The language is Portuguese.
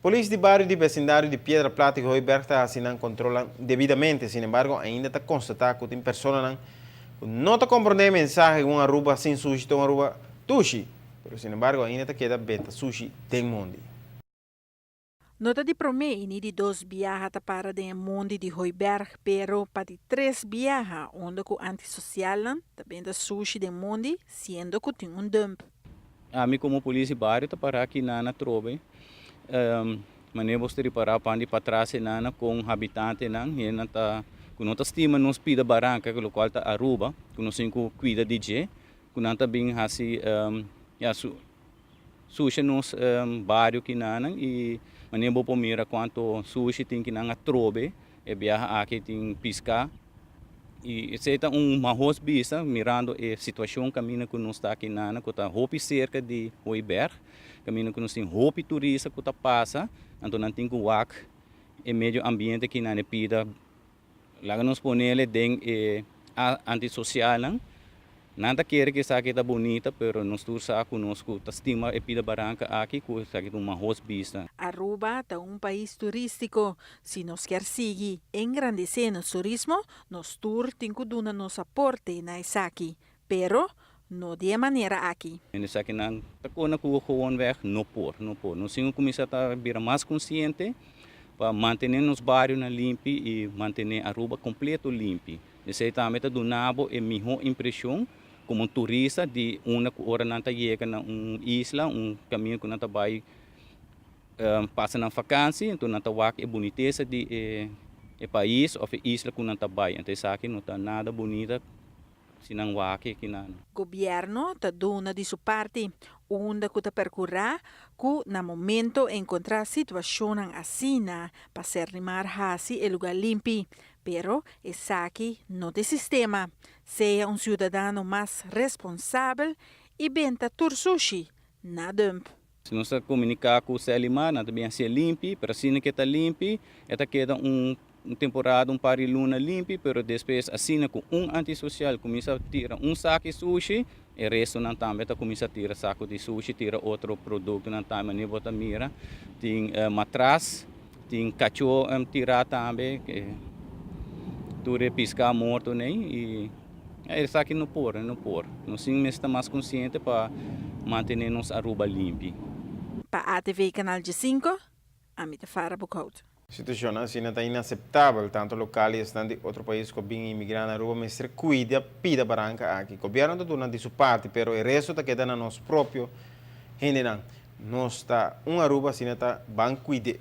Polícia de bairro de vecindário de Pedra Plata e Hoiberg está assinando controlam devidamente, sin embargo, ainda está constatado que tem pessoas que não está compreendendo a mensagem uma aruba sem sushi, uma aruba tushi, mas, sin embargo, ainda está queda beta sushi tem mundo. Nota de promeini de 2 viaja para de mundo de Hoiberg, pero para de 3 viaja, onde que antissocial também da sushi de mundo, sendo que tem dump. A mim como polícia bairro tá para aqui na trobe. Mané você para pandi para trás na com habitante na e na tá com outra estima nos pida barranca que o qual tá Aruba, com nós cinco cuida de je, com nanta bem assim ya sushi nos bairro que na e mané bo pomira quanto sushi tem que na trobe e viaja aqui tem piscar. E esse é uma vista mirando a situação caminho que nós está aqui na que está roupa cerca de Hoiberg, caminho que nós tem roupa turista que está passa, então não tem que walk e meio ambiente que na pida, lá nos ponele den antissocial nada quer que essa aqui está bonita, pero nós todos conosco tá estima e pida barranca aqui que essa aqui uma vista. Aruba é país turístico. Se nós quer seguir engrandecendo o turismo, nós tour tem que dar nosso aporte na aqui, pero não de maneira aqui. Nessa aqui não tá com gewoon weg, não por. Nós temos que começar a vir mais consciente para manter nos bairros limpo e manter Aruba completo limpo. Esse também está do nabo é melhor impressão como turista de uma hora não chega na isla, caminho que não vai passa na vacância, então não vai é boniteza de país ou isla que não vai. Então isso aqui não está nada bonita. Sinang wake kinan. Governo está dando de sua parte, onde que está percorrer, que na momento encontrar situação assim para ser rimar hasi e lugar limpo. Pero essa aqui não tem sistema. Seja cidadão mais responsável e benta tur sushi na dump. Se nós comunicar com o Selimar, nós também ser limpo, para assim que está limpo, está queda temporada par de luna limpo, pero depois assim com antissocial começa a tirar saco de sushi, e o resto não também começa a tirar saco de sushi, tira outro produto não também nem bota mira, tem matraz, tem cachorro tirar também, que tudo piscar morto nem e isso aqui não por. Nós sim está mais consciente para manter nos Aruba limpo. Para a ATV Canal de 5, a mim Fara Bucout. A situação assim está inaceitável, tanto local e de outro país que vem imigrando na rua, mas cuida, pida barranca aqui. O governo está dando de sua parte, mas o resto está quedando nos próprios. Gente, não está uma rua assim está bem cuidado.